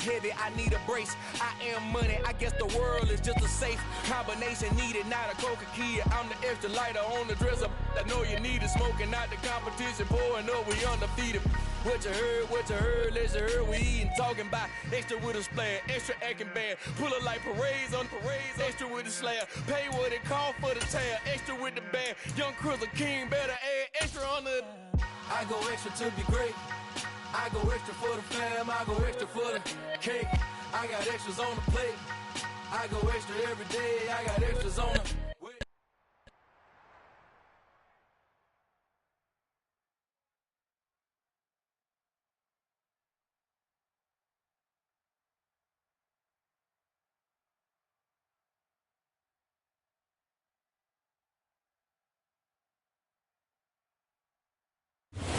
is heavy, I need a brace. I am money, I guess the world is just a safe combination needed, not a coca key. I'm the extra lighter on the dresser. I know you need it, smoking out the competition, pouring up, we undefeated. What you heard, let's you heard, we eating, talking about extra with a splash, extra acting bad, pull it like parades on parades, extra with the slayer, pay what it cost for the tail, extra with the band, young Chris a king, better add extra on the. I go extra to be great, I go extra for the fam, I go extra for the cake, I got extras on the plate, I go extra every day, I got extras on the.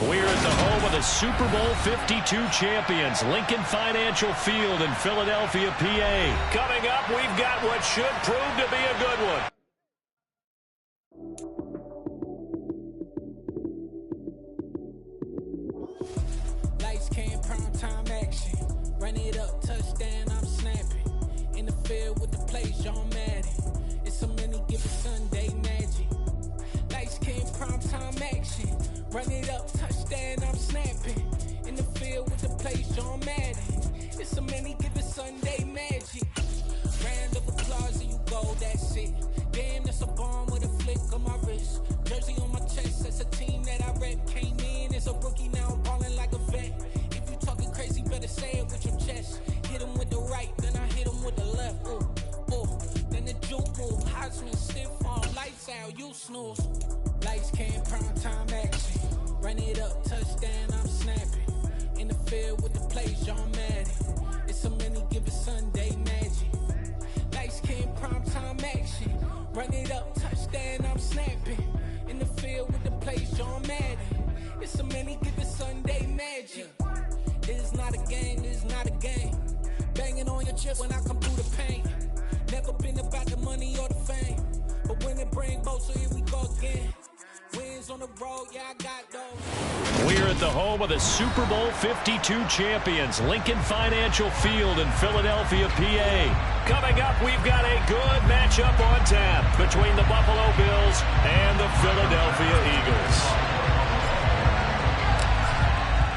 We're at the home of the Super Bowl 52 champions, Lincoln Financial Field in Philadelphia, PA. Coming up, we've got what should prove to be a good one. Lights, cam, prime time action. Run it up, touchdown, I'm snapping. In the field with the plays, John Madden. It's so many given Sunday magic. Lights, cam, prime time action. Run it up, touchdown, I'm snapping. In the field with the plays, John Madden. It's so many given Sunday magic. Round of applause and you go, that's it. Damn, that's a bomb with a flick on my wrist. Jersey on my chest, that's a team that I rep. Came in as a rookie, now I'm balling like a vet. If you talking crazy, better say it with your chest. Hit him with the right, then I hit him with the left. Ooh, ooh, then the juke move. Heisman, stiff arm, lights out, you snooze. Lights, cam, prime time action. Run it up, touchdown, I'm snapping. In the field with the plays, John Madden. It's so many given Sunday magic. Lights, cam, prime time action. Run it up, touchdown, I'm snapping. In the field with the plays, John Madden. It's so many given Sunday magic. This is not a game, this is not a game. Banging on your chest when I come through the pain. Never been about the money or the fame. But when it bring both, so here we go again. Wins on the road, yeah, I got those. We're at the home of the Super Bowl 52 champions, Lincoln Financial Field in Philadelphia, PA. Coming up, we've got a good matchup on tap between the Buffalo Bills and the Philadelphia Eagles.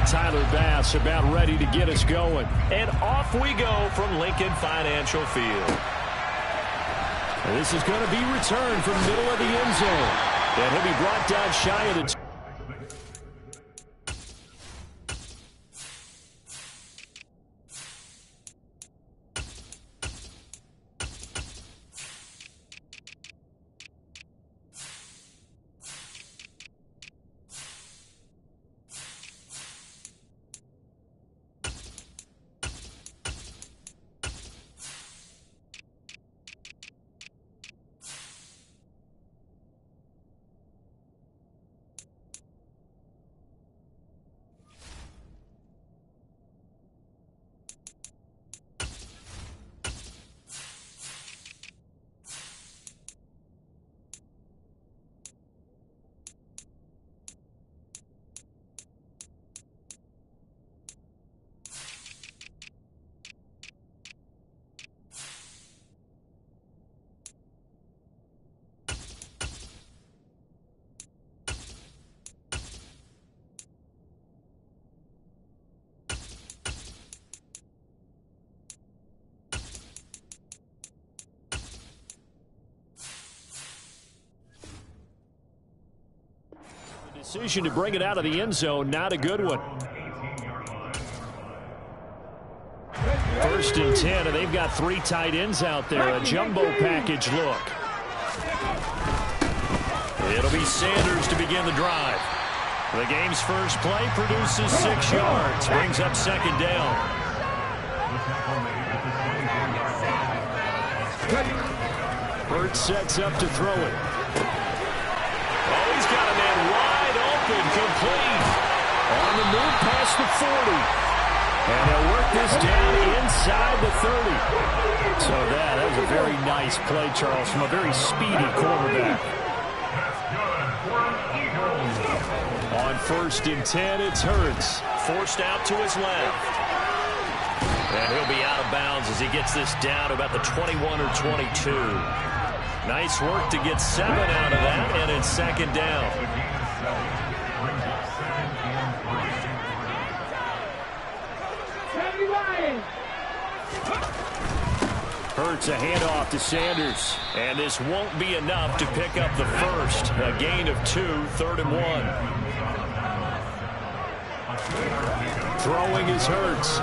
Tyler Bass about ready to get us going. And off we go from Lincoln Financial Field. This is going to be returned from middle of the end zone. And he'll be brought down shy of the. Decision to bring it out of the end zone, not a good one. 1st and 10, and they've got 3 tight ends out there. A jumbo package look. It'll be Sanders to begin the drive. The game's first play produces 6 yards, brings up 2nd down. Hurts sets up to throw it. Oh, he's got a man wide open, complete. On the move past the 40. And he'll work this down inside the 30. So that was a very nice play, Charles, from a very speedy quarterback. On 1st and 10, it's Hurts. Forced out to his left. And he'll be out of bounds as he gets this down to about the 21 or 22. Nice work to get 7 out of that, and it's second down. Hurts a handoff to Sanders, and this won't be enough to pick up the first. A gain of 2, 3rd and 1. Throwing is Hurts.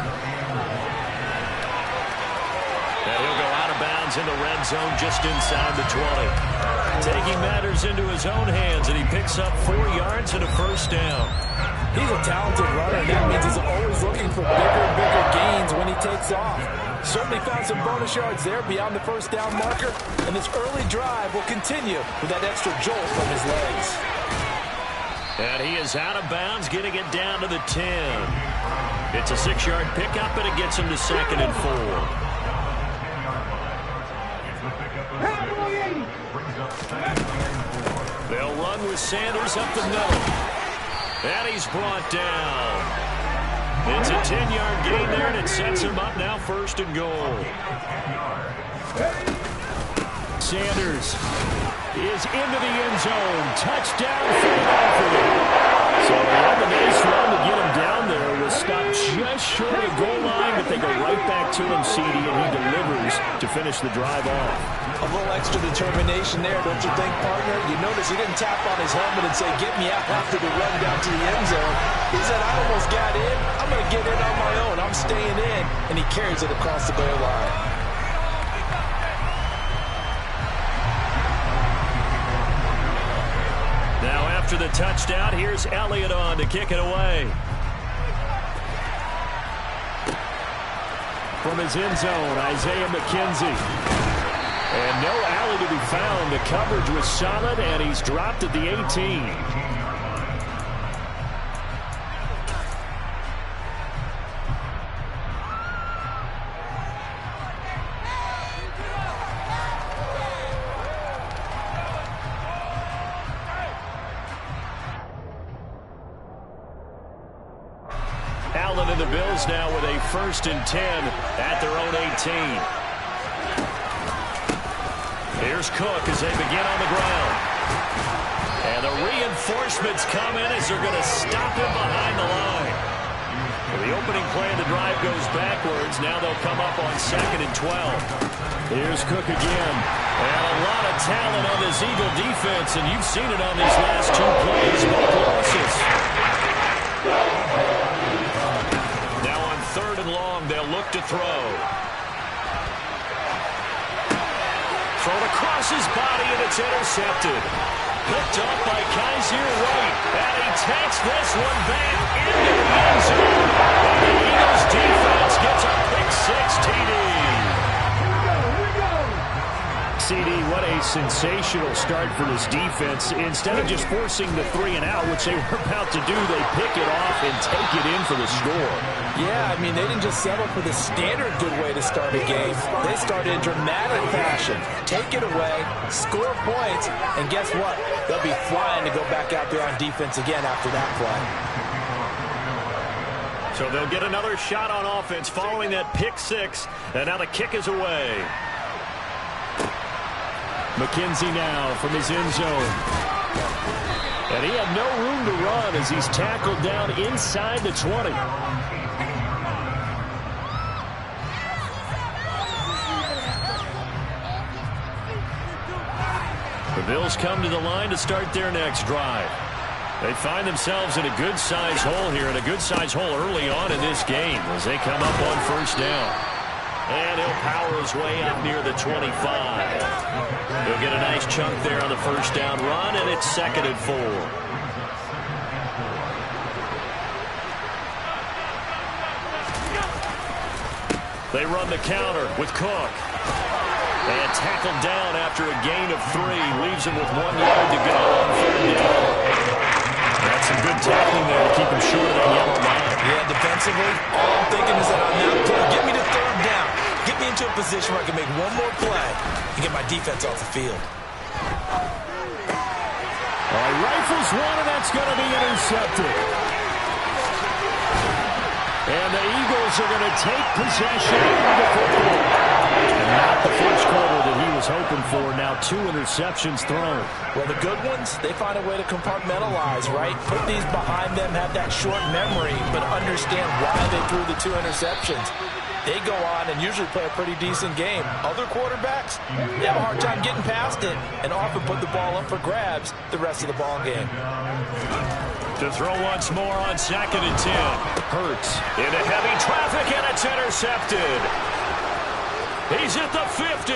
And he'll go out of bounds in the red zone just inside the 20. Taking matters into his own hands, and he picks up 4 yards and a first down. He's a talented runner, and that means he's always looking for bigger and bigger gains when he takes off. Certainly found some bonus yards there beyond the first down marker, and this early drive will continue with that extra jolt from his legs. And he is out of bounds, getting it down to the 10. It's a 6-yard pickup, and it gets him to 2nd and 4. They'll run with Sanders up the middle. And he's brought down. It's a 10-yard gain there, and it sets him up now 1st and goal. Sanders is into the end zone. Touchdown, Philadelphia. So they had the nice run to get him down there. Was stopped just short of the goal line, but they go right back to him, CD, and he delivers to finish the drive off. A little extra determination there, don't you think, partner? You notice he didn't tap on his helmet and say, get me out after the run down to the end zone. He said, I almost got in. I'm going to get in on my own. I'm staying in. And he carries it across the goal line. Now after the touchdown, here's Elliott on to kick it away. From his end zone, Isaiah McKenzie. And no alley to be found. The coverage was solid, and he's dropped at the 18. Allen and the Bills now with a 1st and 10 at their own 18. Here's Cook as they begin on the ground. And the reinforcements come in as they're going to stop him behind the line. Well, the opening play of the drive goes backwards. Now they'll come up on 2nd and 12. Here's Cook again. And a lot of talent on this Eagle defense, and you've seen it on these last 2 plays, both losses. Now on 3rd and long, they'll look to throw. Thrown across his body, and it's intercepted. Picked up by Kaiser White. And he takes this one back into the end zone. And the Eagles defense gets a pick 6 TD. CD, what a sensational start for this defense. Instead of just forcing the 3 and out, which they were about to do, they pick it off and take it in for the score. Yeah, I mean, they didn't just settle for the standard good way to start a game. They started in dramatic fashion. Take it away, score points, and guess what? They'll be flying to go back out there on defense again after that play. So they'll get another shot on offense following that pick 6, and now the kick is away. McKenzie now from his end zone. And he had no room to run as he's tackled down inside the 20. The Bills come to the line to start their next drive. They find themselves in a good-sized hole here, and a good-sized hole early on in this game as they come up on 1st down. And he'll power his way up near the 25. He'll get a nice chunk there on the 1st down run, and it's 2nd and 4. They run the counter with Cook. And tackled down after a gain of 3. Leaves him with 1 yard to go on 3rd down. That's some good tackling there to keep him short of that yellow line. Yeah, defensively, all I'm thinking is that on that play, get me to 3rd down. Get me into a position where I can make one more play and get my defense off the field. Rifles one, and that's going to be intercepted. And the Eagles are going to take possession of the football. And not the first quarter that he was hoping for. Now 2 interceptions thrown. Well, the good ones, they find a way to compartmentalize, right? Put these behind them, have that short memory, but understand why they threw the 2 interceptions. They go on and usually play a pretty decent game. Other quarterbacks, they have a hard time getting past it and often put the ball up for grabs the rest of the ball game. To throw once more on 2nd and 10. Hurts into heavy traffic, and it's intercepted. He's at the 50,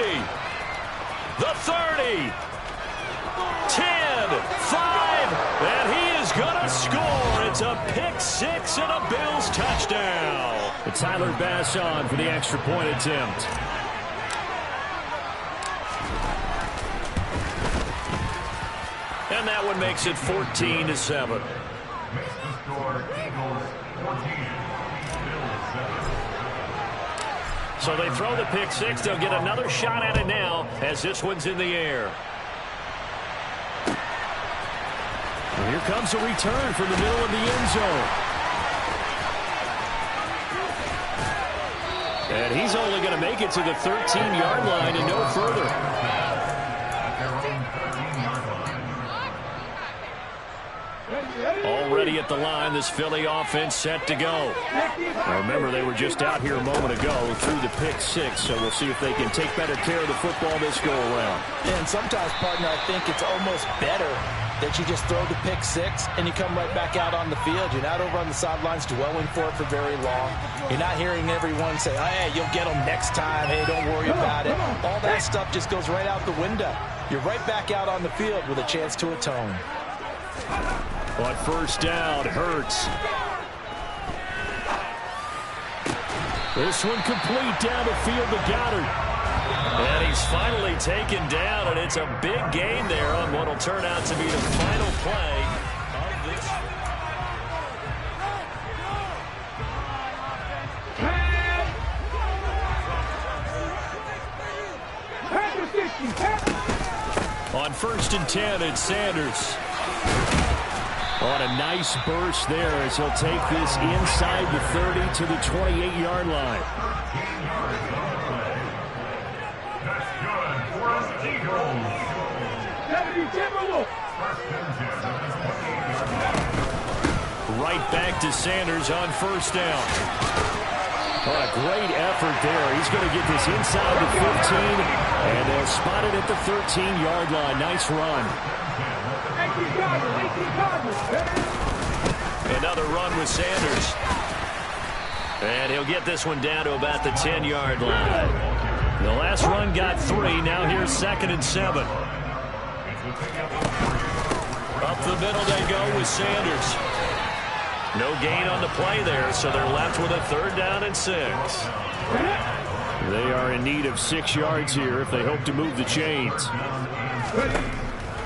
the 30, 10, 5, and he is going to score. It's a pick 6 and a Bills touchdown. It's Tyler Bass on for the extra point attempt. And that one makes it 14-7. So they throw the pick 6. They'll get another shot at it now as this one's in the air. And here comes a return from the middle of the end zone. And he's only going to make it to the 13-yard line and no further. Already at the line, this Philly offense set to go. Now remember, they were just out here a moment ago through the pick 6, so we'll see if they can take better care of the football this go-around. And sometimes, partner, I think it's almost better that you just throw the pick 6 and you come right back out on the field. You're not over on the sidelines dwelling for it for very long. You're not hearing everyone say, oh, hey, you'll get them next time. Hey, don't worry about it. All that stuff just goes right out the window. You're right back out on the field with a chance to atone. On first down, Hurts. This one complete down the field to Goddard. And he's finally taken down, and it's a big gain there on what will turn out to be the final play of this. On 1st and 10, it's Sanders. On a nice burst there as he'll take this inside the 30 to the 28-yard line. Right back to Sanders on first down. Oh, a great effort there. He's going to get this inside the 15, and they'll spot it at the 13-yard line. Nice run. Another run with Sanders. And he'll get this one down to about the 10-yard line. The last run got 3. Now here's 2nd and 7. Up the middle they go with Sanders. No gain on the play there, so they're left with a 3rd down and 6. They are in need of 6 yards here if they hope to move the chains.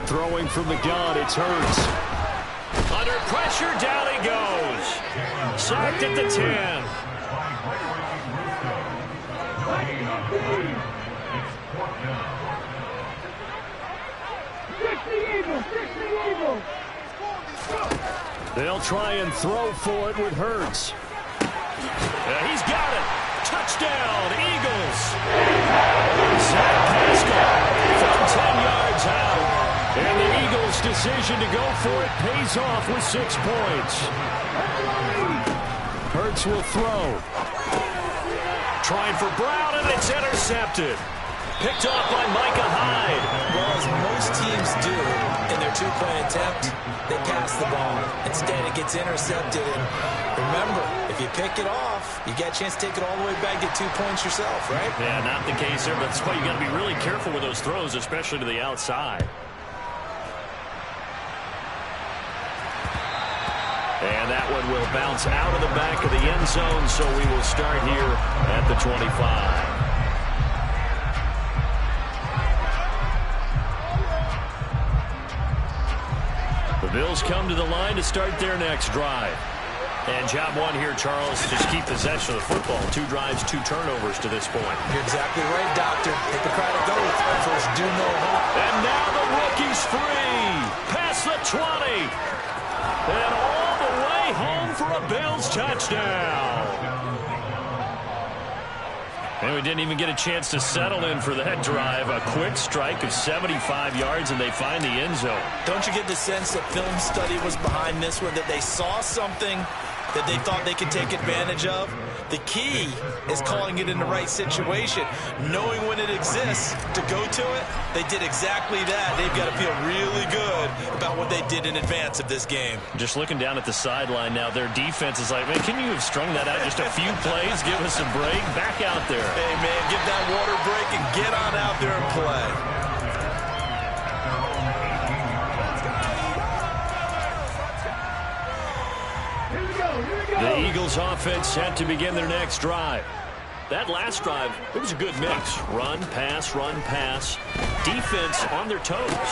Throwing from the gun, it's Hurts. Under pressure, down he goes. Sacked at the 10. They'll try and throw for it with Hurts. He's got it. Touchdown, Eagles. Zach Pascal from 10 yards out. And the Eagles' decision to go for it pays off with 6 points. Hurts will throw. Trying for Brown, and it's intercepted. Picked off by Micah Hyde. Well, as most teams do in their 2-point attempt, they pass the ball. Instead, it gets intercepted. And remember, if you pick it off, you get a chance to take it all the way back, get 2 points yourself, right? Yeah, not the case there. That's why you got to be really careful with those throws, especially to the outside. And that one will bounce out of the back of the end zone, so we will start here at the 25. The Bills come to the line to start their next drive. And job one here, Charles, just keep possession of the football. 2 drives, 2 turnovers to this point. You're exactly right, Doctor. Hippocratic oath. First, do no harm. And now the rookie's free. Past the 20. And all the way home in for a Bills touchdown. And we didn't even get a chance to settle in for that drive. A quick strike of 75 yards, and they find the end zone. Don't you get the sense that film study was behind this one, that they saw something that they thought they could take advantage of? The key is calling it in the right situation, knowing when it exists to go to it. They did exactly that. They've got to feel really good about what they did in advance of this game. Just looking down at the sideline now, their defense is like, man, can you have strung that out just a few plays? Give us a break. Back out there. Hey, man, give that water break and get on out there and play. The Eagles offense set to begin their next drive. That last drive, it was a good mix. Run, pass, defense on their toes.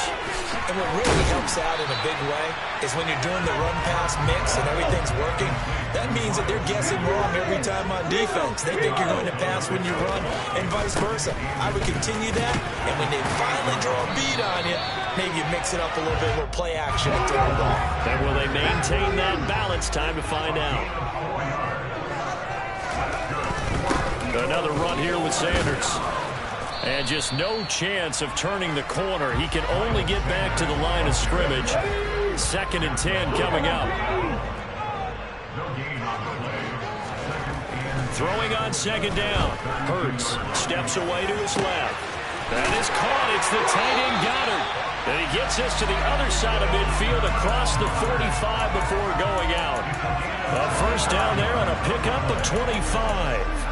And what really helps out in a big way is when you're doing the run-pass mix and everything's working, that means that they're guessing wrong every time on defense. They think you're going to pass when you run and vice versa. I would continue that, and when they finally draw a beat on you, maybe you mix it up a little bit, a little play action and throw the ball. And will they maintain that balance? Time to find out. Another run here with Sanders. And just no chance of turning the corner. He can only get back to the line of scrimmage. 2nd and 10 coming up. Throwing on 2nd down. Hurts steps away to his left. That is caught. It's the tight end Goddard. And he gets us to the other side of midfield across the 45 before going out. A first down there on a pickup of 25.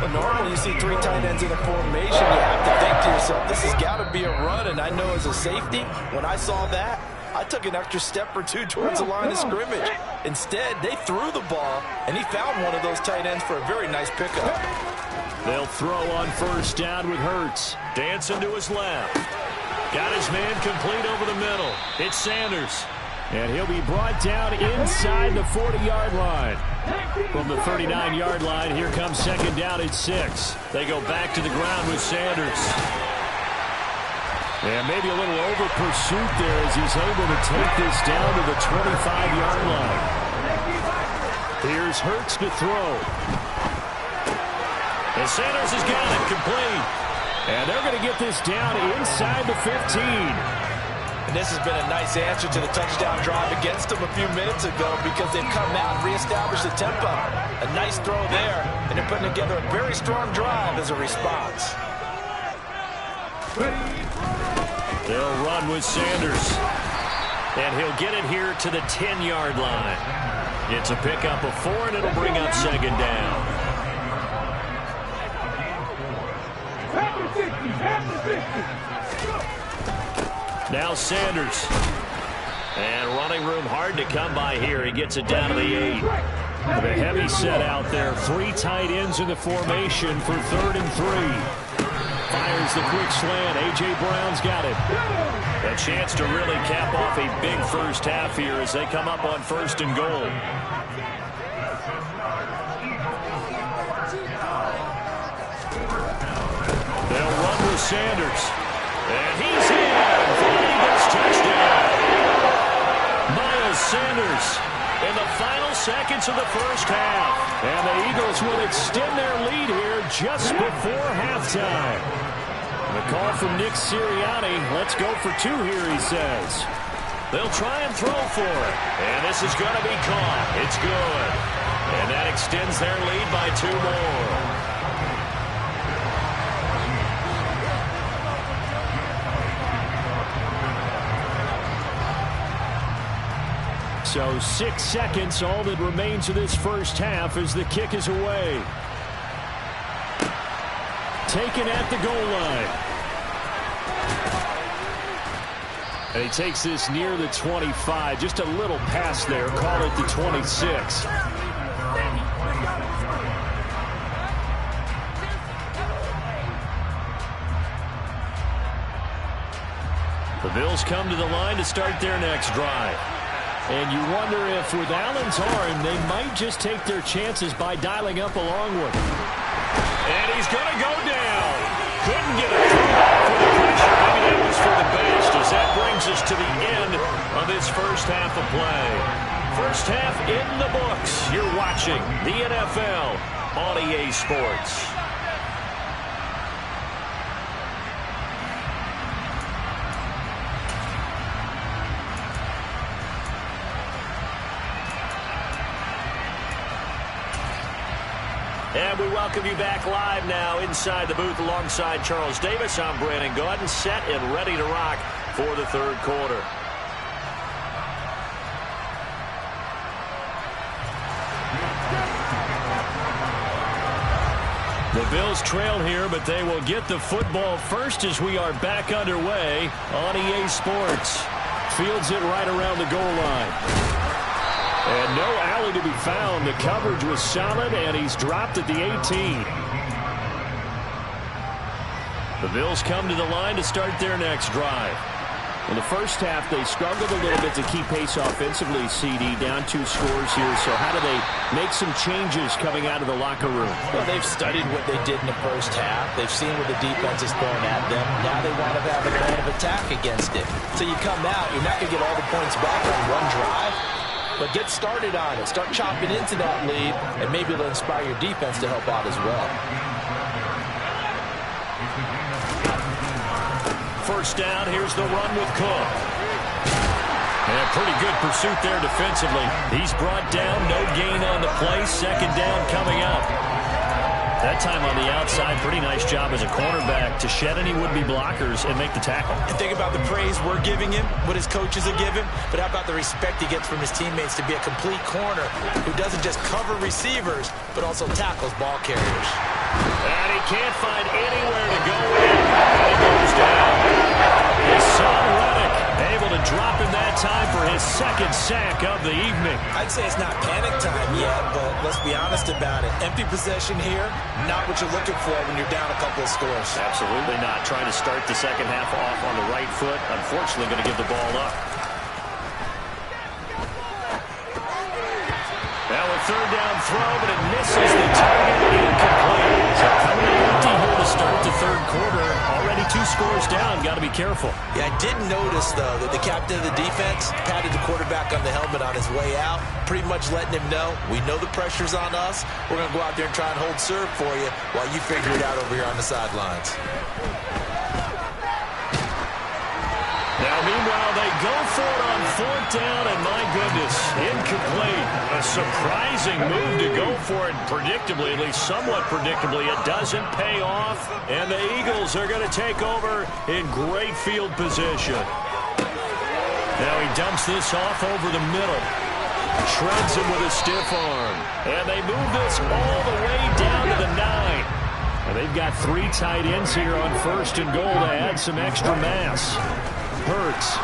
Well, normally you see 3 tight ends in a formation, you have to think to yourself, this has got to be a run, and I know as a safety, when I saw that, I took an extra step or two towards the line of scrimmage. Instead, they threw the ball, and he found one of those tight ends for a very nice pickup. They'll throw on first down with Hurts. Dancing to his left. Got his man complete over the middle. It's Sanders. And he'll be brought down inside the 40-yard line. From the 39-yard line, here comes 2nd down at 6. They go back to the ground with Sanders. And maybe a little over pursuit there as he's able to take this down to the 25-yard line. Here's Hurts to throw. And Sanders has got it complete. And they're going to get this down inside the 15. And this has been a nice answer to the touchdown drive against them a few minutes ago because they've come out and reestablished the tempo. A nice throw there, and they're putting together a very strong drive as a response. They'll run with Sanders. And he'll get it here to the 10-yard line. It's a pickup of 4, and it'll bring up 2nd down. Now Sanders. And running room hard to come by here. He gets it down to the 8. With a heavy set out there. 3 tight ends in the formation for 3rd and 3. Fires the quick slant. A.J. Brown's got it. A chance to really cap off a big first half here as they come up on 1st and goal. They'll run with Sanders. And he's in for the Eagles touchdown. Miles Sanders in the final seconds of the first half. And the Eagles will extend their lead here just before halftime. And a call from Nick Sirianni. Let's go for 2 here, he says. They'll try and throw for it. And this is going to be caught. It's good. And that extends their lead by 2 more. So 6 seconds, all that remains of this first half as the kick is away. Taken at the goal line. And he takes this near the 25. Just a little pass there. Call it the 26. The Bills come to the line to start their next drive. And you wonder if with Allen's arm, they might just take their chances by dialing up a long one. And he's going to go down. Couldn't get a throw for the pressure. Maybe that was for the best as that brings us to the end of this first half of play. First half in the books. You're watching the NFL on EA Sports. And we welcome you back live now inside the booth alongside Charles Davis. I'm Brandon Gaudin, set and ready to rock for the third quarter. The Bills trail here, but they will get the football first as we are back underway on EA Sports. Fields it right around the goal line. And no alley to be found. The coverage was solid, and he's dropped at the 18. The Bills come to the line to start their next drive. In the first half, they struggled a little bit to keep pace offensively, CD, down 2 scores here. So how do they make some changes coming out of the locker room? Well, they've studied what they did in the first half. They've seen what the defense is throwing at them. Now they want to have a plan of attack against it. So you come out, you're not going to get all the points back on one drive. But get started on it. Start chopping into that lead, and maybe it'll inspire your defense to help out as well. First down, here's the run with Cook. And pretty good pursuit there defensively. He's brought down, no gain on the play. Second down coming up. That time on the outside, pretty nice job as a cornerback to shed any would-be blockers and make the tackle. And think about the praise we're giving him, what his coaches are giving, but how about the respect he gets from his teammates to be a complete corner who doesn't just cover receivers, but also tackles ball carriers. And he can't find anywhere to go in. And he goes down. His son, Reddick, able to drop him that time for his second sack of the evening. I'd say it's not panic time yet, but let's be honest about it. Empty possession here, not what you're looking for when you're down a couple of scores. Absolutely not. Trying to start the second half off on the right foot. Unfortunately, going to give the ball up. Now a third down throw, but it misses the target. Incomplete. So coming empty here to start the third quarter. Already 2 scores down. Got to be careful. Yeah, I did notice, though, that the captain of the defense patted the quarterback on the helmet on his way out, pretty much letting him know, we know the pressure's on us. We're going to go out there and try and hold serve for you while you figure it out over here on the sidelines. Now, meanwhile, they go for it on fourth down, and my goodness, incomplete. A surprising move to go for it predictably, at least somewhat predictably. It doesn't pay off, and the Eagles are going to take over in great field position. Now he dumps this off over the middle. Shreds him with a stiff arm. And they move this all the way down to the 9. And they've got 3 tight ends here on first and goal to add some extra mass. Hurts.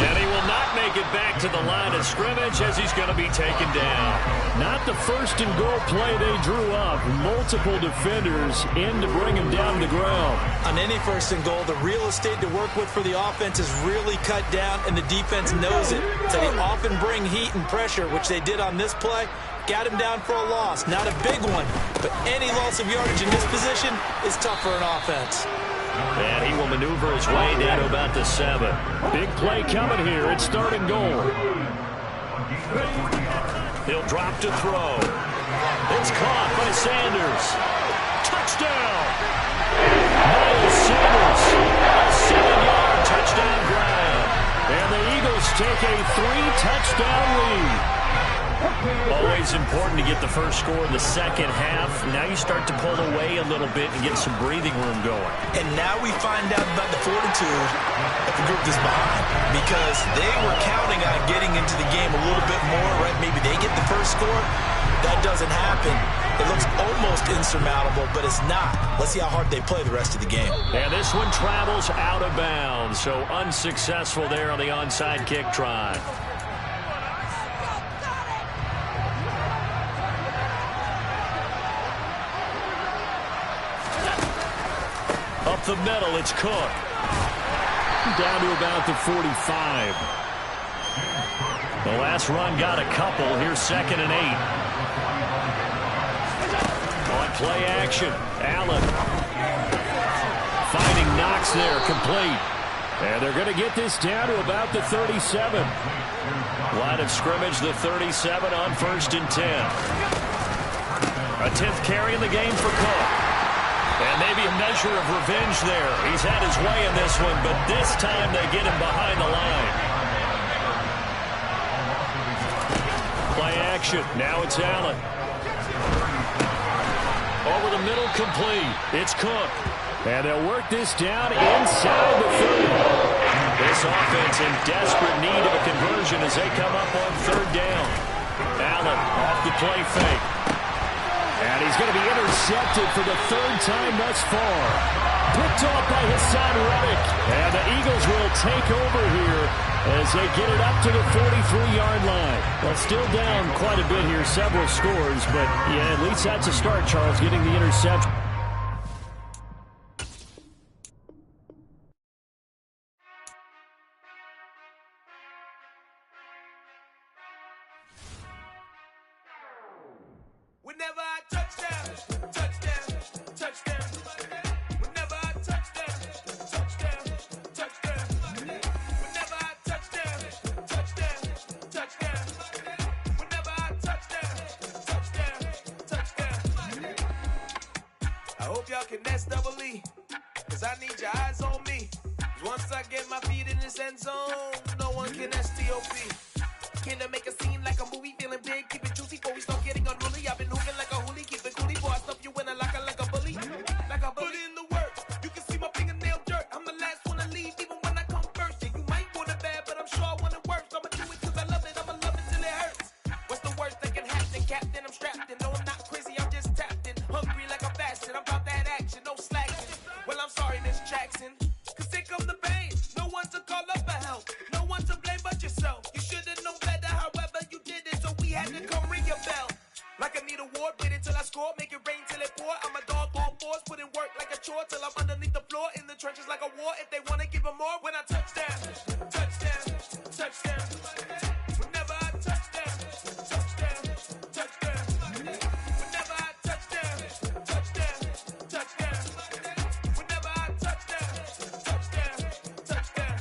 And he will not make it back to the line of scrimmage as he's going to be taken down. Not the first and goal play they drew up. Multiple defenders in to bring him down to the ground. On any first and goal, the real estate to work with for the offense is really cut down, and the defense knows it. So they often bring heat and pressure, which they did on this play. Got him down for a loss. Not a big one, but any loss of yardage in this position is tough for an offense. And he will maneuver his way down to about the 7. Big play coming here. It's third and goal. He'll drop to throw. It's caught by Sanders. Touchdown! Miles Sanders, a 7-yard touchdown grab. And the Eagles take a 3-touchdown lead. Always important to get the first score in the second half. Now you start to pull away a little bit and get some breathing room going. And now we find out about the fortitude that the group is behind, because they were counting on getting into the game a little bit more, right? Maybe they get the first score. That doesn't happen. It looks almost insurmountable, but it's not. Let's see how hard they play the rest of the game. And this one travels out of bounds, so unsuccessful there on the onside kick try. Up the middle, it's Cook. Down to about the 45. The last run got a couple. Here's 2nd and 8. On play action, Allen. Finding Knox there, complete. And they're going to get this down to about the 37. Line of scrimmage, the 37 on 1st and 10. A 10th carry in the game for Cook. And maybe a measure of revenge there. He's had his way in this one, but this time they get him behind the line. Play action. Now it's Allen. Over the middle, complete. It's Cook. And they'll work this down inside the 30. This offense in desperate need of a conversion as they come up on 3rd down. Allen off the play fake. And he's going to be intercepted for the 3rd time thus far. Picked off by Hassan Reddick. And the Eagles will take over here as they get it up to the 43-yard line. Well, still down quite a bit here, several scores. But, yeah, at least that's a start, Charles, getting the interception. Whenever I touchdown, touchdown, touchdown. Whenever I touchdown, touchdown, touchdown. Whenever I touchdown, touchdown, touchdown. Whenever I touchdown, touchdown, touchdown. I hope y'all can nest double E, 'cause I need your eyes on me. 'Cause once I get my feet in this end zone, no one can STOP. Can I make a scene like a movie, feeling big, keep it juicy before we start getting unruly. I've been hooping like a hoolie, keep it coolie, boy, I stuff you in a locker like a bully. Like a bully. Put in the work, you can see my fingernail dirt. I'm the last one to leave, even when I come first. Yeah, you might want it bad, but I'm sure I want it worse. I'ma do it 'cause I love it, I'ma love it till it hurts. What's the worst that can happen, Captain? I'm strapped in, no, I'm not crazy, I'm just tapped in. Hungry like I'm fasting, I'm about that action, no slacking. Well, I'm sorry, Miss Jackson, 'cause here come the pain. No one to call up for help, no one to blame but yourself. You should've known better, however you did it, so we had to come ring your bell. Like I need a award, wait until I score, make it rain till it pour. I'm a dog on force, put in work like a chore till I'm underneath the floor, in the trenches like a war. If they wanna give them more, when I touchdown, touchdown, touchdown. Whenever I touchdown, touchdown, touchdown. Whenever I touchdown, touchdown, touchdown. Whenever I touchdown, touchdown, touchdown.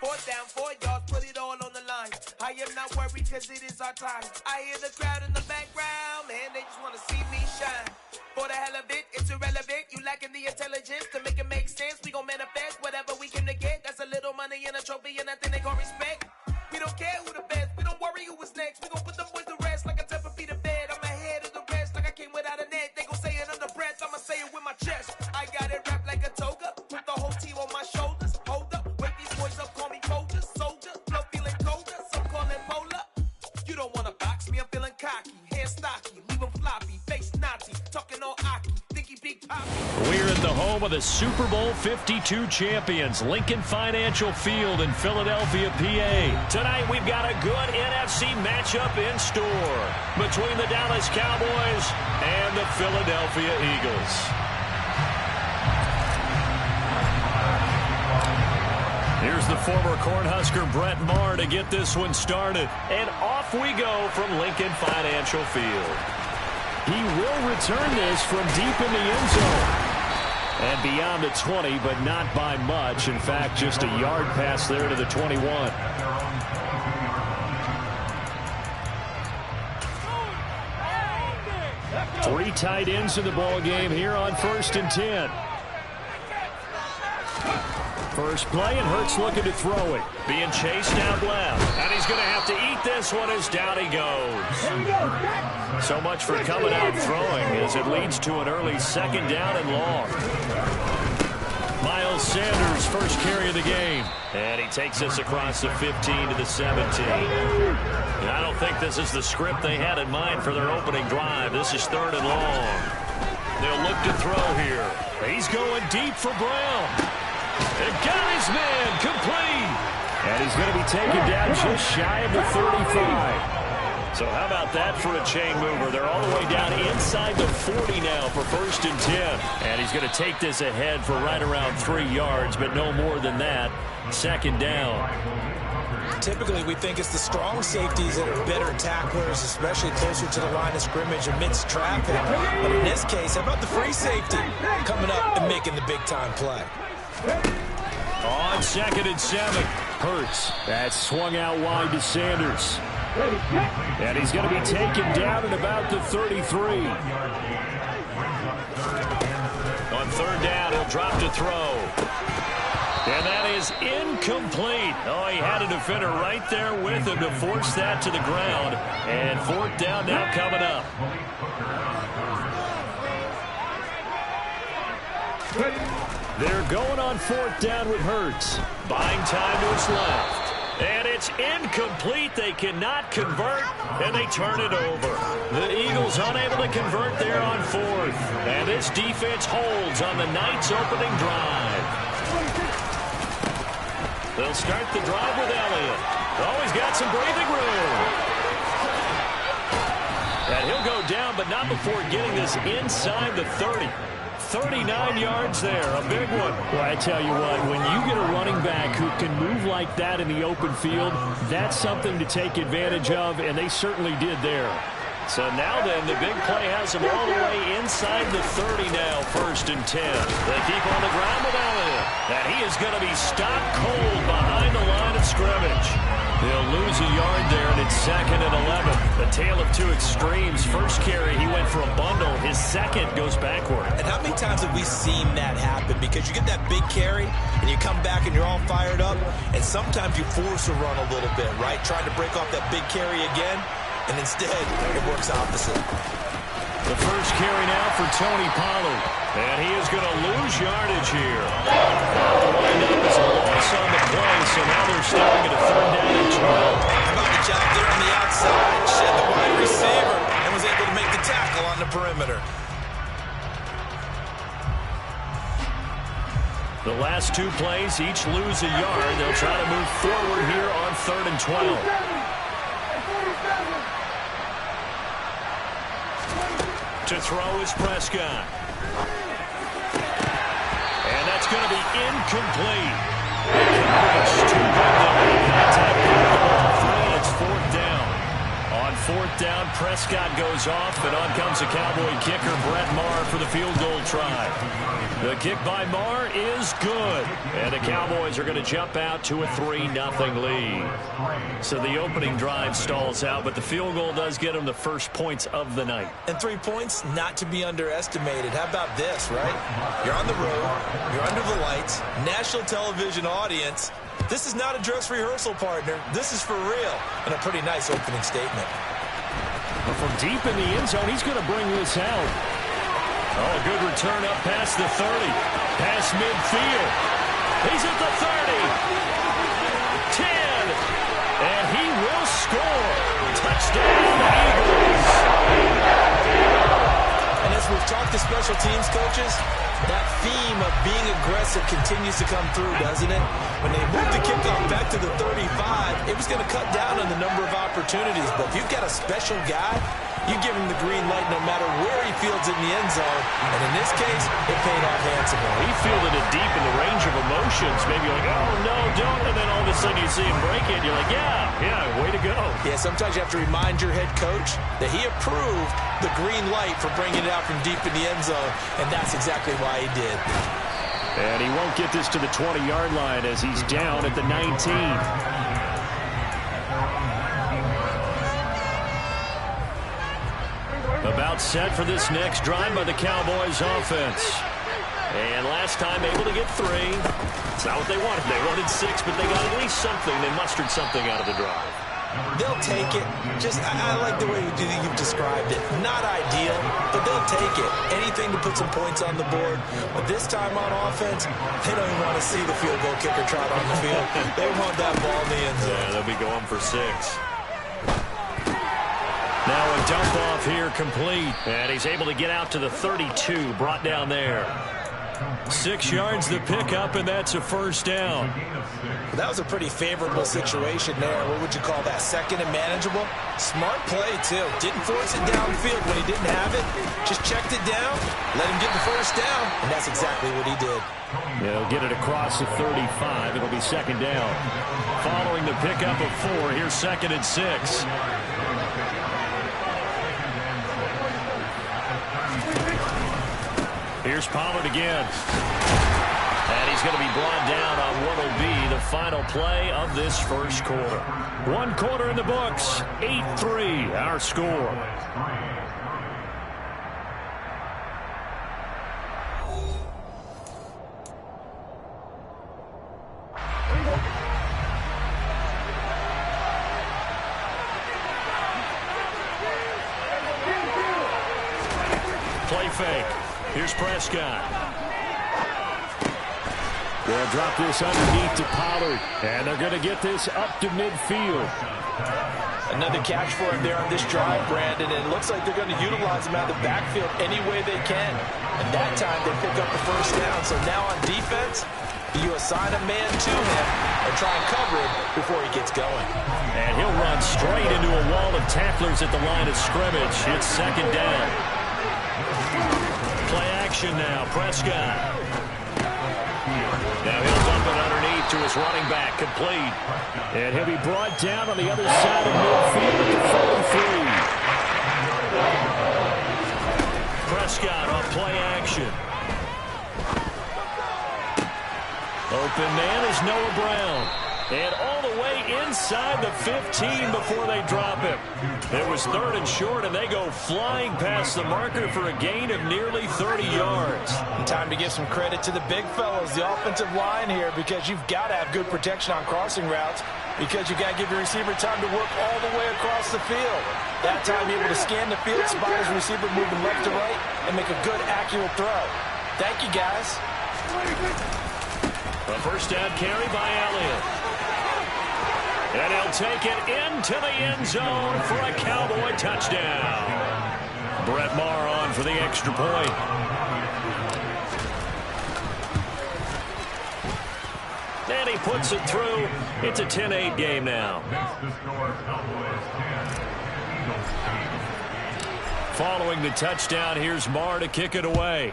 4th down, 4 yards, put it all on the line. I am not worried 'cause it is our time. I hear the crowd in the background, man, they just want to see me shine. For the hell of it, it's irrelevant. You lacking the intelligence to make it make sense. We gon' manifest whatever we came to get. That's a little money and a trophy and nothing they call respect. We don't care who the best, we don't worry who was next. We gon' put them boys to rest like a 10 feet of bed. I'm ahead of the rest like I came without a net. They gon' say it under breath, I'ma say it with my chest. I got it wrapped like a toga, put the whole team on my shoulders. Hold up, wake these boys up, call me soldier, soldier. Flow feeling colder, some call it polar. You don't wanna box me, I'm feeling cocky. Hair stocky, leave him floppy, face naughty. Talking all aki, think he big poppy. We're in the home of the Super Bowl 52 champions, Lincoln Financial Field in Philadelphia, PA. Tonight we've got a good NFC matchup in store between the Dallas Cowboys and the Philadelphia Eagles. Here's the former Cornhusker Brett Maher to get this one started. And off we go from Lincoln Financial Field. He will return this from deep in the end zone. And beyond the 20, but not by much. In fact, just a yard pass there to the 21. Three tight ends in the ball game here on 1st and 10. First play, and Hurts looking to throw it. Being chased out left. And he's going to have to eat this one as down he goes. So much for coming out throwing as it leads to an early 2nd down and long. Miles Sanders, first carry of the game. And he takes this across the 15 to the 17. And I don't think this is the script they had in mind for their opening drive. This is 3rd and long. They'll look to throw here. He's going deep for Brown. And got his man complete. And he's going to be taken down just shy of the 35. So how about that for a chain mover? They're all the way down inside the 40 now for 1st and 10. And he's going to take this ahead for right around 3 yards, but no more than that. 2nd down. Typically, we think it's the strong safeties that are better tacklers, especially closer to the line of scrimmage amidst traffic. But in this case, how about the free safety coming up and making the big-time play? On 2nd and 7. Hurts. That's swung out wide to Sanders. And he's going to be taken down at about the 33. On 3rd down, he'll drop to throw. And that is incomplete. Oh, he had a defender right there with him to force that to the ground. And 4th down now coming up. They're going on 4th down with Hurts. Buying time to his left. And it's incomplete. They cannot convert, and they turn it over. The Eagles unable to convert there on 4th. And this defense holds on the night's opening drive. They'll start the drive with Elliott. Oh, he's got some breathing room. And he'll go down, but not before getting this inside the 30. 39 yards there, a big one. Well, I tell you what, when you get a running back who can move like that in the open field, that's something to take advantage of, and they certainly did there. So now then, the big play has them all the way inside the 30 now, 1st and 10. They keep on the ground with Elliott, and he is going to be stopped cold behind the line of scrimmage. They'll lose a yard there, and it's 2nd and 11. A tale of two extremes. First carry, he went for a bundle. His second goes backward. And how many times have we seen that happen? Because you get that big carry, and you come back and you're all fired up, and sometimes you force a run a little bit, right? Trying to break off that big carry again, and instead it works opposite. The first carry now for Tony Pollard. And he is going to lose yardage here. The windup is a loss on the play, so now they're starting at a 3rd down and 12. How about the job there on the outside? Shed the wide receiver and was able to make the tackle on the perimeter. The last 2 plays each lose a yard. They'll try to move forward here on 3rd and 12. To throw is Prescott. And that's going to be incomplete. It's too good there. Contact the ball free. It's 4th down. On 4th down, Prescott goes off, and on comes the Cowboy kicker, Brett Maher, for the field goal try. The kick by Maher is good. And the Cowboys are going to jump out to a 3-0 lead. So the opening drive stalls out, but the field goal does get them the first points of the night. And 3 points, not to be underestimated. How about this, right? You're on the road. You're under the lights. National television audience. This is not a dress rehearsal, partner. This is for real. And a pretty nice opening statement. But from deep in the end zone, he's going to bring this out. Oh, a good return up past the 30. Past midfield. He's at the 30. 10. And he will score. Touchdown, Eagles. And as we've talked to special teams coaches, that theme of being aggressive continues to come through, doesn't it? When they moved the kickoff back to the 35, it was going to cut down on the number of opportunities. But if you've got a special guy, you give him the green light no matter where he fields in the end zone. And in this case, it paid off handsomely. He fielded it deep in the range of emotions. Maybe you're like, oh, no, don't. And then all of a sudden you see him break it. And you're like, yeah, way to go. Yeah, sometimes you have to remind your head coach that he approved the green light for bringing it out from deep in the end zone. And that's exactly why he did. And he won't get this to the 20-yard line as he's down at the 19. About set for this next drive by the Cowboys offense. And last time able to get 3. It's not what they wanted. They wanted 6, but they got at least something. They mustered something out of the drive. They'll take it. I like the way you've described it. Not ideal, but they'll take it. Anything to put some points on the board. But this time on offense, they don't even want to see the field goal kicker trot on the field. They want that ball in the end zone. Yeah, they'll be going for 6. Now a dump off here complete. And he's able to get out to the 32, brought down there. 6 yards the pickup, and that's a first down. Well, that was a pretty favorable situation there. What would you call that? 2nd and manageable? Smart play, too. Didn't force it downfield when he didn't have it. Just checked it down, let him get the first down, and that's exactly what he did. He'll get it across the 35. It'll be 2nd down. Following the pickup of 4, here's 2nd and 6. Here's Pollard again. And he's going to be brought down on what will be the final play of this first quarter. 1 quarter in the books, 8-3 our score. Play fake. Here's Prescott. They'll drop this underneath to Pollard, and they're going to get this up to midfield. Another catch for him there on this drive, Brandon, and it looks like they're going to utilize him out of the backfield any way they can. And that time they pick up the first down. So now on defense, you assign a man to him and try and cover him before he gets going. And he'll run straight into a wall of tacklers at the line of scrimmage. It's second down. Play action now, Prescott. Now he'll dump it underneath to his running back, complete. And he'll be brought down on the other side of midfield at the 43. Prescott on play action. Open man is Noah Brown. And all the way inside the 15 before they drop him. It was 3rd and short, and they go flying past the marker for a gain of nearly 30 yards. And time to give some credit to the big fellas, the offensive line here, because you've got to have good protection on crossing routes, because you've got to give your receiver time to work all the way across the field. That time, you're able to scan the field, spot his receiver moving left to right, and make a good, accurate throw. Thank you, guys. A first down carry by Elliott. And he'll take it into the end zone for a Cowboy touchdown. Brett Maher on for the extra point. And he puts it through. It's a 10-8 game now. Following the touchdown, here's Maher to kick it away.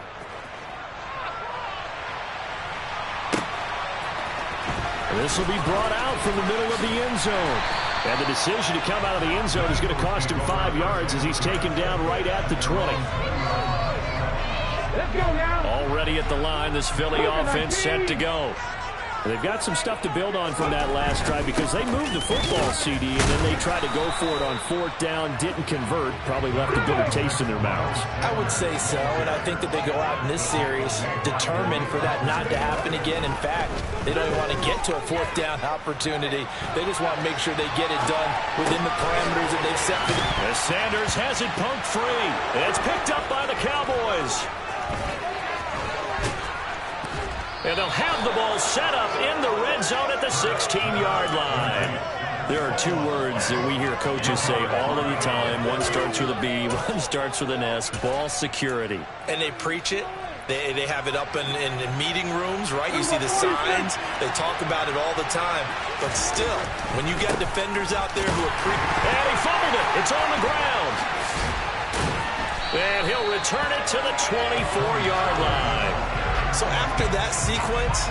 This will be brought out from the middle of the end zone. And the decision to come out of the end zone is going to cost him 5 yards as he's taken down right at the 20. Let's go now. Already at the line, this Philly offense set to go. They've got some stuff to build on from that last drive because they moved the football, CD, and then they tried to go for it on 4th down, didn't convert, probably left a bitter taste in their mouths. I would say so, and I think that they go out in this series determined for that not to happen again. In fact, they don't even want to get to a 4th down opportunity. They just want to make sure they get it done within the parameters that they've set for them. As Sanders has it punked free. It's picked up by the Cowboys. And they'll have the ball set up in the red zone at the 16-yard line. There are 2 words that we hear coaches say all of the time. One starts with a B, one starts with an S, ball security. And they preach it. They have it up in meeting rooms, right? You see the signs. They talk about it all the time. But still, when you got defenders out there who are And he fumbled it. It's on the ground. And he'll return it to the 24-yard line. So after that sequence,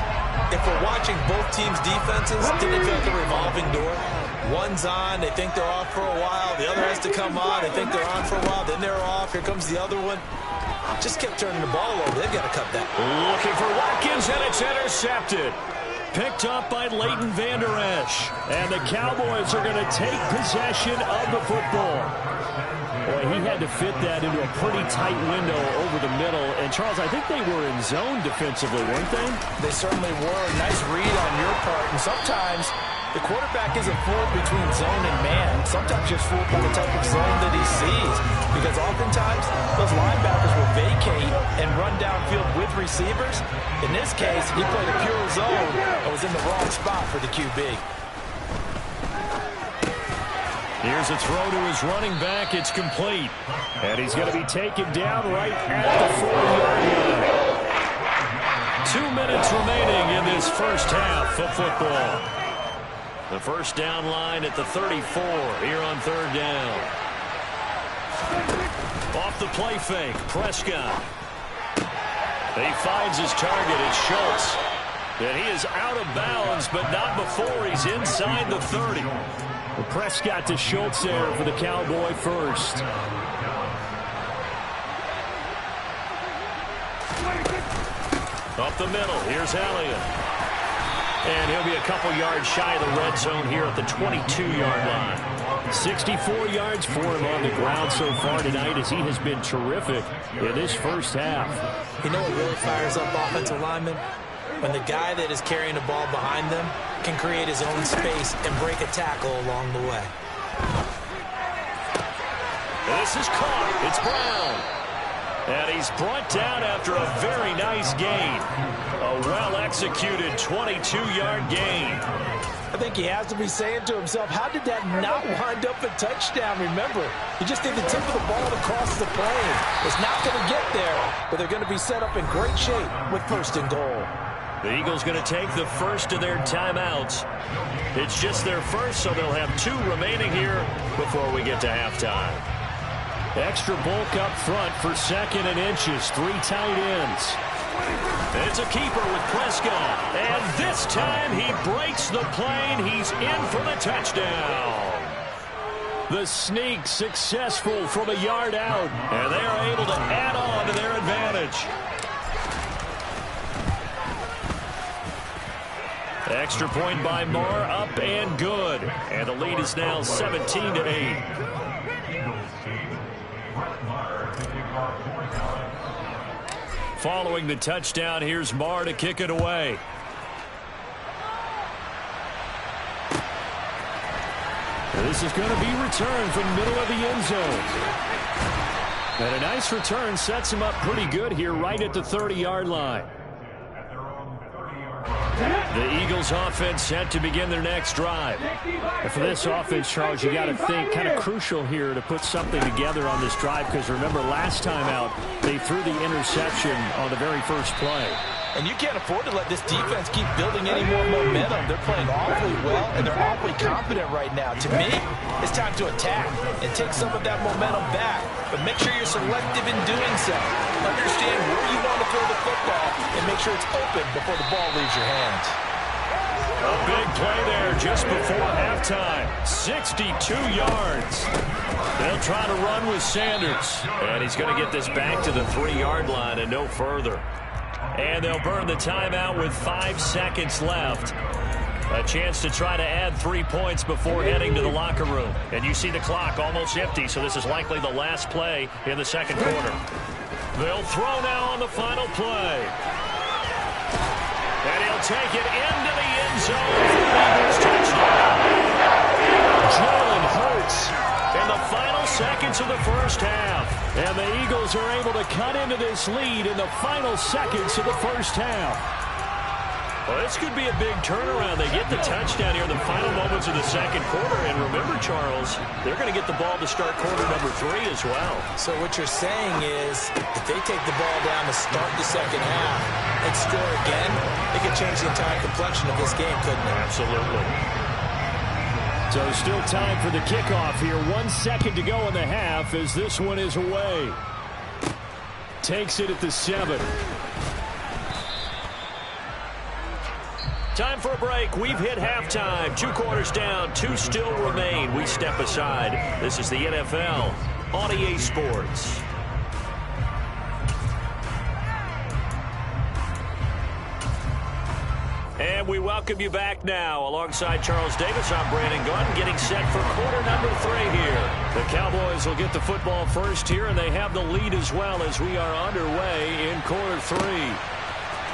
if we're watching both teams' defenses, did it feel like a revolving door? One's on, they think they're off for a while. The other has to come on, they think they're on for a while. Then they're off. Here comes the other one. Just kept turning the ball over. They've got to cut that. Looking for Watkins, and it's intercepted. Picked up by Leighton Vander Esch. And the Cowboys are going to take possession of the football. Boy, he had to fit that into a pretty tight window over the middle. And, Charles, I think they were in zone defensively, weren't they? They certainly were. Nice read on your part. And sometimes the quarterback isn't fooled between zone and man. Sometimes just fooled by the type of zone that he sees. Because oftentimes those linebackers will vacate and run downfield with receivers. In this case, he played a pure zone and was in the wrong spot for the QB. Here's a throw to his running back. It's complete. And he's going to be taken down right at the 40-yard line. 2 minutes remaining in this first half of football. The first down line at the 34 here on 3rd down. Off the play fake, Prescott. He finds his target. It's Schultz. And he is out of bounds, but not before he's inside the 30. Prescott to Schultz there for the Cowboy first. Up the middle, here's Elliott. And he'll be a couple yards shy of the red zone here at the 22-yard line. 64 yards for him on the ground so far tonight as he has been terrific in this first half. You know what really fires up offensive linemen? When the guy that is carrying the ball behind them can create his own space and break a tackle along the way. This is caught. It's Brown. And he's brought down after a very nice gain. A well-executed 22-yard gain. I think he has to be saying to himself, how did that not wind up a touchdown? Remember, he just did the tip of the ball across the plane. It's not going to get there, but they're going to be set up in great shape with first and goal. The Eagles going to take the first of their timeouts. It's just their first, so they'll have 2 remaining here before we get to halftime. Extra bulk up front for 2nd and inches. 3 tight ends. It's a keeper with Prescott. And this time he breaks the plane. He's in for the touchdown. The sneak successful from a yard out. And they are able to add on to their advantage. Extra point by Moore, up and good. And the lead is now 17-8. Following the touchdown, here's Marr to kick it away. This is going to be returned from middle of the end zone. And a nice return sets him up pretty good here right at the 30-yard line. The Eagles offense set to begin their next drive. And for this offense, Charles, you got to think kind of crucial here to put something together on this drive, because remember last time out they threw the interception on the very first play. And you can't afford to let this defense keep building any more momentum. They're playing awfully well, and they're awfully confident right now. To me, it's time to attack and take some of that momentum back. But make sure you're selective in doing so. Understand where you want to throw the football and make sure it's open before the ball leaves your hands. A big play there just before halftime. 62 yards. They'll try to run with Sanders. And he's going to get this back to the 3-yard line and no further. And they'll burn the timeout with 5 seconds left. A chance to try to add 3 points before heading to the locker room. And you see the clock almost empty, so this is likely the last play in the second quarter. They'll throw now on the final play. And he'll take it into the end zone for the Eagles touchdown. Jalen Hurts in the final seconds of the first half. And the Eagles are able to cut into this lead in the final seconds of the first half. Well, this could be a big turnaround. They get the touchdown here in the final moments of the second quarter. And remember, Charles, they're going to get the ball to start quarter number 3 as well. So what you're saying is if they take the ball down to start the second half and score again, it could change the entire complexion of this game, couldn't it? Absolutely. So still time for the kickoff here. 1 second to go in the half as this one is away. Takes it at the 7. Time for a break. We've hit halftime. 2 quarters down. 2 still remain. We step aside. This is the NFL on EA Sports. And we welcome you back now. Alongside Charles Davis, I'm Brandon Gunn, getting set for quarter number 3 here. The Cowboys will get the football first here, and they have the lead as well as we are underway in quarter 3.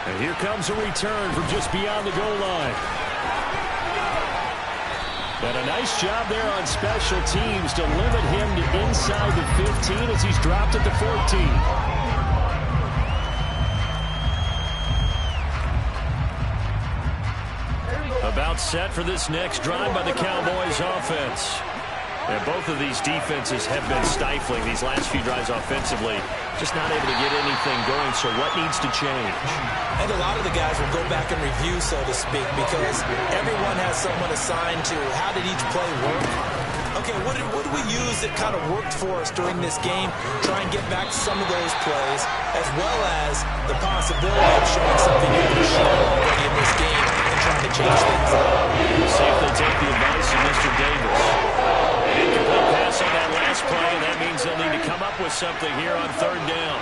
And here comes a return from just beyond the goal line. And a nice job there on special teams to limit him to inside the 15 as he's dropped at the 14. About set for this next drive by the Cowboys offense. And both of these defenses have been stifling these last few drives offensively. Just not able to get anything going, so what needs to change? And a lot of the guys will go back and review, so to speak, because everyone has someone assigned to how did each play work. Okay, what did we use that kind of worked for us during this game? Try and get back to some of those plays, as well as the possibility of showing something you can show already in this game and trying to change things up. See if they take the advice of Mr. Davis. Incomplete pass on that last play, and that means they'll need to come up with something here on 3rd down.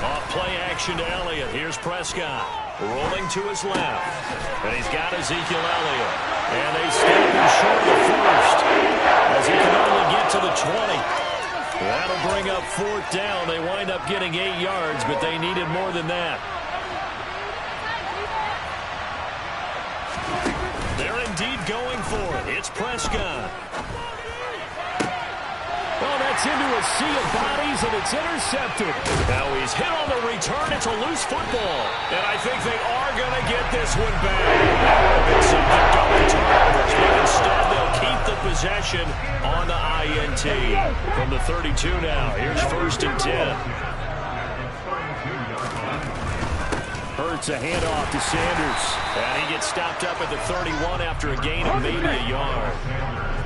Off play action. action to Elliott. Here's Prescott. Rolling to his left. And he's got Ezekiel Elliott. And they stop him short of the first, as he can only get to the 20. That'll bring up 4th down. They wind up getting 8 yards, but they needed more than that. They're indeed going for it. It's Prescott. Oh, that's into a sea of bodies, and it's intercepted. Now he's hit on the return. It's a loose football. And I think they are going to get this one back. That would have been something double turnovers, but instead they'll keep the possession on the INT. From the 32 now, here's 1st and 10. Hurts a handoff to Sanders. And he gets stopped up at the 31 after a gain of maybe a yard.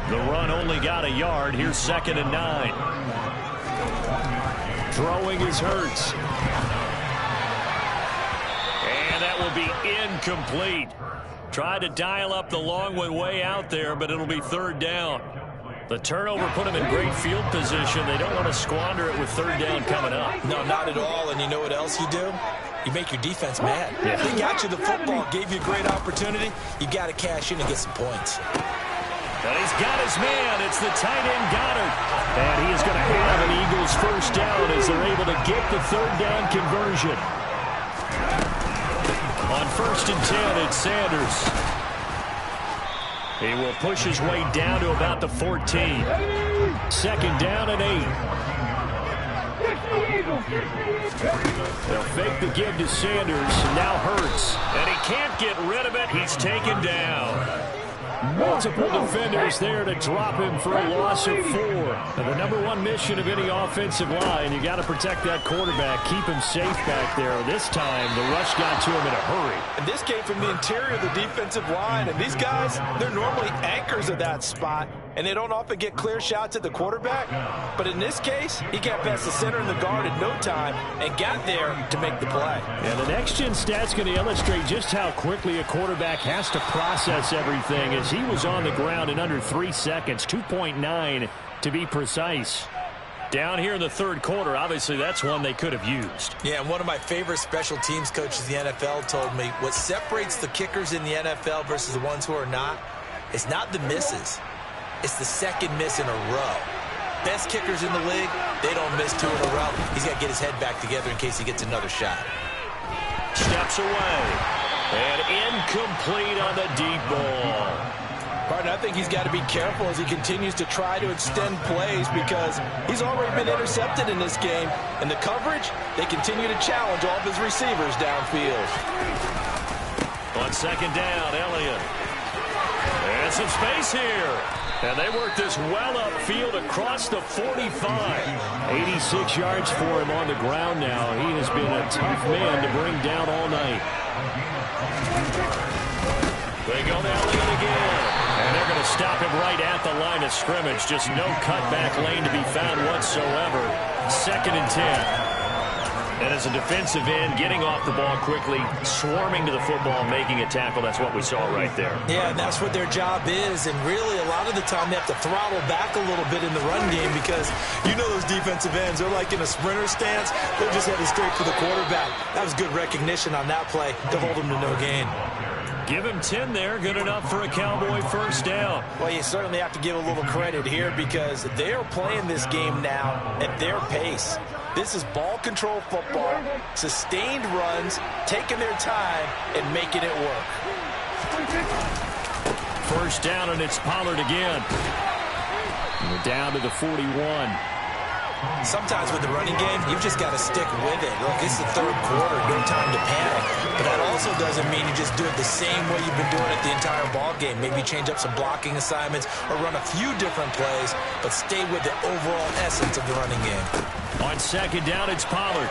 The run only got a yard. Here's 2nd and 9. Throwing is Hurts. And that will be incomplete. Tried to dial up the long one way out there, but it'll be 3rd down. The turnover put them in great field position. They don't want to squander it with 3rd down coming up. No, not at all. And you know what else you do? You make your defense mad. Yeah. They got you the football, gave you a great opportunity. You got to cash in and get some points. And he's got his man. It's the tight end Goddard. And he is going to have an Eagles 1st down as they're able to get the 3rd down conversion. On 1st and 10, it's Sanders. He will push his way down to about the 14. 2nd down and 8. They'll fake the give to Sanders. Now Hurts. And he can't get rid of it. He's taken down. Multiple defenders there to drop him for a loss of 4. And the #1 mission of any offensive line, you got to protect that quarterback, keep him safe back there. This time, the rush got to him in a hurry. And this came from the interior of the defensive line. And these guys, they're normally anchors of that spot, and they don't often get clear shots at the quarterback. But in this case, he got past the center and the guard in no time and got there to make the play. And the next-gen stat's going to illustrate just how quickly a quarterback has to process everything, as he was on the ground in under 3 seconds, 2.9 to be precise. Down here in the 3rd quarter, obviously that's one they could have used. Yeah, and one of my favorite special teams coaches in the NFL told me what separates the kickers in the NFL versus the ones who are not is not the misses. It's the 2nd miss in a row. Best kickers in the league, they don't miss 2 in a row. He's got to get his head back together in case he gets another shot. Steps away. And incomplete on the deep ball. Partner, I think he's got to be careful as he continues to try to extend plays because he's already been intercepted in this game. And the coverage, they continue to challenge all of his receivers downfield. On 2nd down, Elliott. And some space here. And they work this well upfield across the 45. 86 yards for him on the ground now. He has been a tough man to bring down all night. They go to Elliott again. And they're going to stop him right at the line of scrimmage. Just no cutback lane to be found whatsoever. 2nd and 10. And as a defensive end, getting off the ball quickly, swarming to the football, making a tackle, that's what we saw right there. Yeah, and that's what their job is. And really, a lot of the time, they have to throttle back a little bit in the run game because you know those defensive ends, they're like in a sprinter stance. They're just headed straight for the quarterback. That was good recognition on that play to hold him to no gain. Give him 10 there. Good enough for a Cowboy 1st down. Well, you certainly have to give a little credit here because they are playing this game now at their pace. This is ball control football, sustained runs, taking their time, and making it work. 1st down, and it's Pollard again. And we're down to the 41. Sometimes with the running game, you've just got to stick with it. Look, it's the 3rd quarter, no time to panic. But that also doesn't mean you just do it the same way you've been doing it the entire ball game. Maybe change up some blocking assignments or run a few different plays, but stay with the overall essence of the running game. On 2nd down, it's Pollard.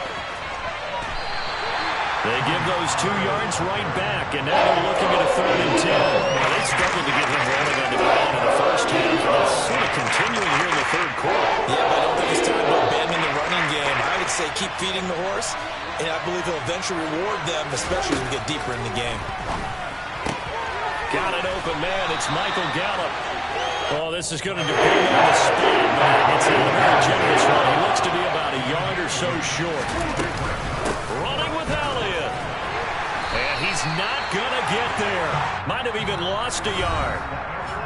They give those 2 yards right back, and now they're looking at a 3rd and 10. Well, they struggled to get him running on the ground in the first half, and it's sort of continuing here in the 3rd quarter. Yeah, but I don't think it's time to abandon the running game. I would say keep feeding the horse, and I believe he'll eventually reward them, especially as we get deeper in the game. Got an open man. It's Michael Gallup. Well, this is going to depend on the speed, but it's not a very generous run. He looks to be about a yard or so short. Running with Elliott. And he's not going to get there. Might have even lost a yard.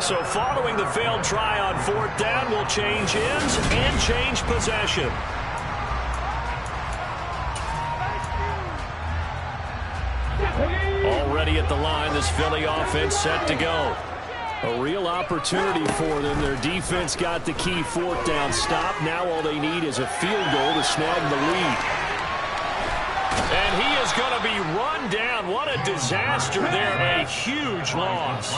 So following the failed try on 4th down, will change ends and change possession. Already at the line, this Philly offense set to go. A real opportunity for them. Their defense got the key 4th down stop. Now all they need is a field goal to snag the lead. And he is going to be run down. What a disaster there. A huge loss.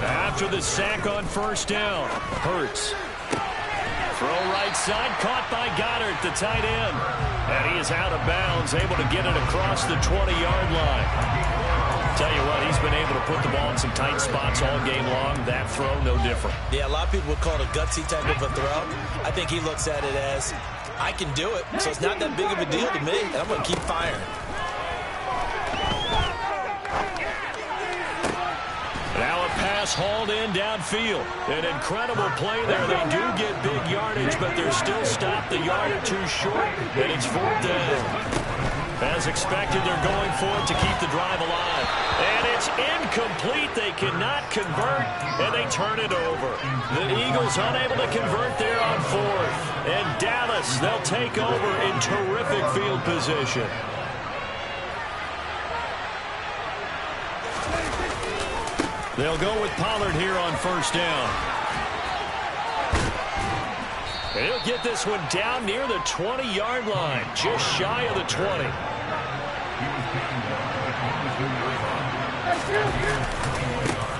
After the sack on 1st down, Hurts. Throw right side, caught by Goddard, the tight end. And he is out of bounds, able to get it across the 20-yard line. Tell you what, he's been able to put the ball in some tight spots all game long. That throw, no different. Yeah, a lot of people would call it a gutsy type of a throw. I think he looks at it as, I can do it, so it's not that big of a deal to me, and I'm going to keep firing. Now a pass hauled in downfield. An incredible play there. They do get big yardage, but they're still stopped a yard or two short, and it's 4th down. As expected, they're going for it to keep the drive alive. And it's incomplete. They cannot convert, and they turn it over. The Eagles unable to convert there on 4th. And Dallas, they'll take over in terrific field position. They'll go with Pollard here on 1st down. And he'll get this one down near the 20-yard line, just shy of the 20.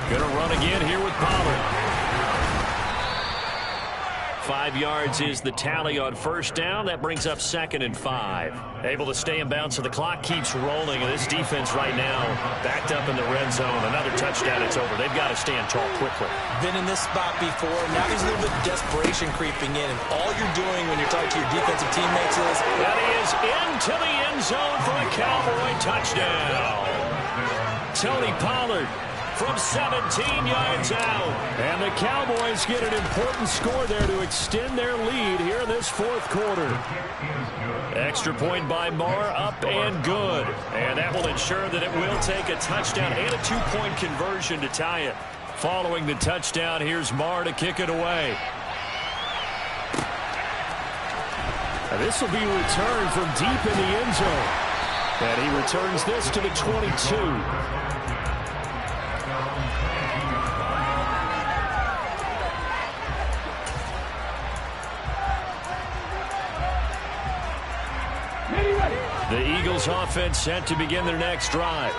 Gonna run again here with Pollard. 5 yards is the tally on 1st down. That brings up 2nd and 5. Able to stay in bounds, so the clock keeps rolling. And this defense right now backed up in the red zone. Another touchdown, it's over. They've got to stand tall quickly. Been in this spot before. Now there's a little bit of desperation creeping in. And all you're doing when you're talking to your defensive teammates is... That is into the end zone for a Cowboy touchdown. Tony Pollard from 17 yards out. And the Cowboys get an important score there to extend their lead here in this 4th quarter. Extra point by Marr, up and good. And that will ensure that it will take a touchdown and a 2-point conversion to tie it. Following the touchdown, here's Marr to kick it away. And this will be returned from deep in the end zone. And he returns this to the 22. The Eagles offense set to begin their next drive.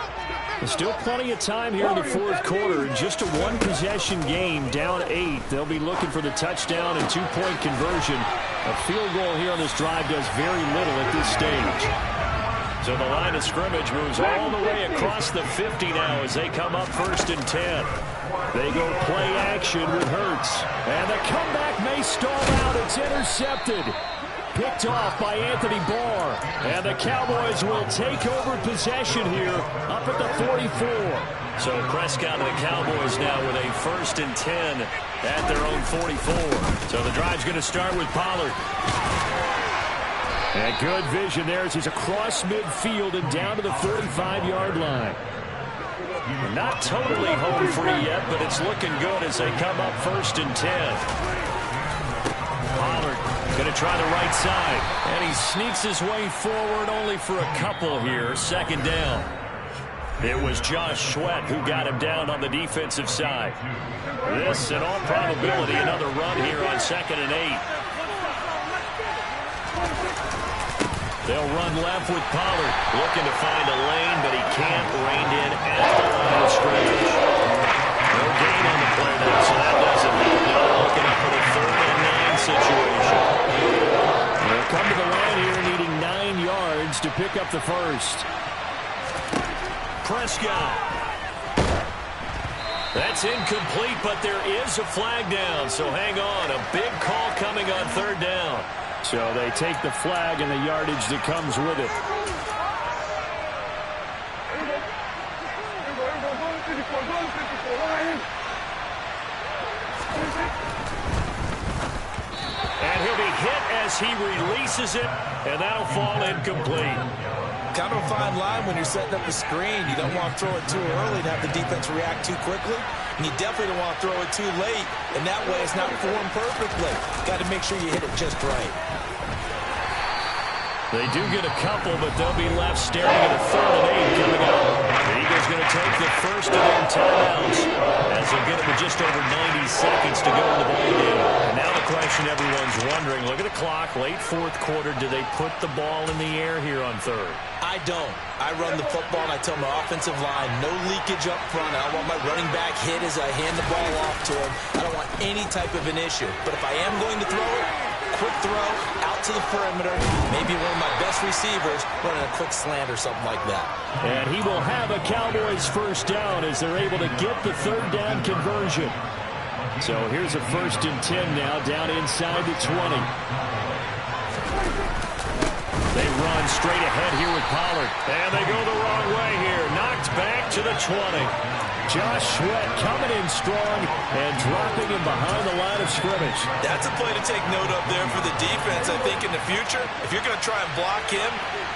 There's still plenty of time here in the 4th quarter. Just a 1-possession game, down 8. They'll be looking for the touchdown and 2-point conversion. A field goal here on this drive does very little at this stage. So the line of scrimmage moves all the way across the 50 now as they come up 1st and 10. They go play action with Hurts. And the comeback may stall out. It's intercepted. Picked off by Anthony Barr. And the Cowboys will take over possession here up at the 44. So Prescott and the Cowboys now with a 1st and 10 at their own 44. So the drive's going to start with Pollard. And good vision there as he's across midfield and down to the 45-yard line. Not totally home free yet, but it's looking good as they come up 1st and 10. Pollard going to try the right side, and he sneaks his way forward only for a couple here. 2nd down. It was Josh Sweat who got him down on the defensive side. This, in all probability, another run here on 2nd and 8. They'll run left with Pollard, looking to find a lane, but he can't rein in at the line of scrimmage. No gain on the play now, so that doesn't help. Now looking for the 3rd and 9 situation. They'll come to the line here needing 9 yards to pick up the 1st. Prescott. That's incomplete, but there is a flag down, so hang on. A big call coming on 3rd down. So they take the flag and the yardage that comes with it. as he releases it, and that'll fall incomplete. Kind of a fine line when you're setting up a screen. You don't want to throw it too early and have the defense react too quickly. And you definitely don't want to throw it too late, and that way it's not formed perfectly. Got to make sure you hit it just right. They do get a couple, but they'll be left staring at a 3rd and 8 coming up. The Eagles going to take the first of their timeouts as they'll get it with just over 90 seconds to go in the ball game. And now the question everyone's wondering, look at the clock, late 4th quarter, do they put the ball in the air here on 3rd? I don't. I run the football, and I tell my offensive line, no leakage up front. I don't want my running back hit as I hand the ball off to him. I don't want any type of an issue. But if I am going to throw it, quick throw, out to the perimeter, maybe one of my best receivers running a quick slant or something like that. And he will have a Cowboys first down as they're able to get the 3rd down conversion. So here's a 1st and 10 now, down inside the 20. They run straight ahead here with Pollard. And they go the wrong way here. Knocked back to the 20. Josh Sweat coming in strong and dropping him behind the line of scrimmage. That's a play to take note of there for the defense. I think in the future, if you're going to try and block him,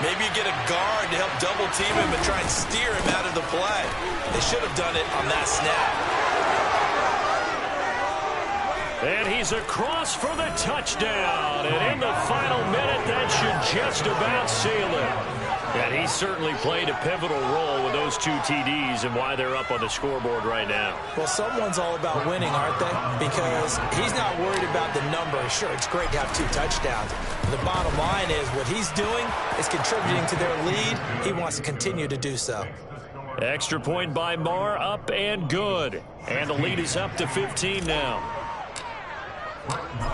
maybe you get a guard to help double team him and try and steer him out of the play. They should have done it on that snap. And he's across for the touchdown. And in the final minute, that should just about seal it. And he certainly played a pivotal role with those 2 TDs and why they're up on the scoreboard right now. Well, someone's all about winning, aren't they? Because he's not worried about the number. Sure, it's great to have 2 touchdowns. The bottom line is what he's doing is contributing to their lead. He wants to continue to do so. Extra point by Marr, up and good. And the lead is up to 15 now.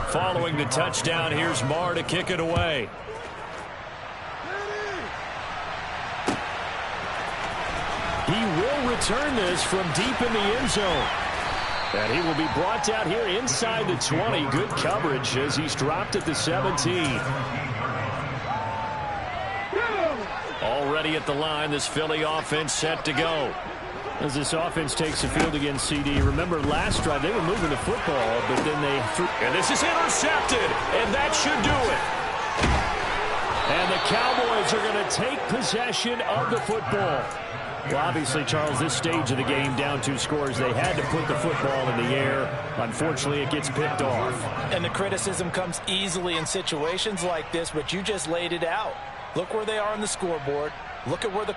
Following the touchdown, here's Marr to kick it away. He will return this from deep in the end zone. And he will be brought down here inside the 20. Good coverage as he's dropped at the 17. Already at the line, this Philly offense set to go. As this offense takes the field against CD, remember last drive they were moving the football, but then they threw. And this is intercepted, and that should do it. And the Cowboys are going to take possession of the football. Well, obviously, Charles, this stage of the game, down 2 scores, they had to put the football in the air. Unfortunately, it gets picked off. And the criticism comes easily in situations like this, but you just laid it out. Look where they are on the scoreboard. Look at where the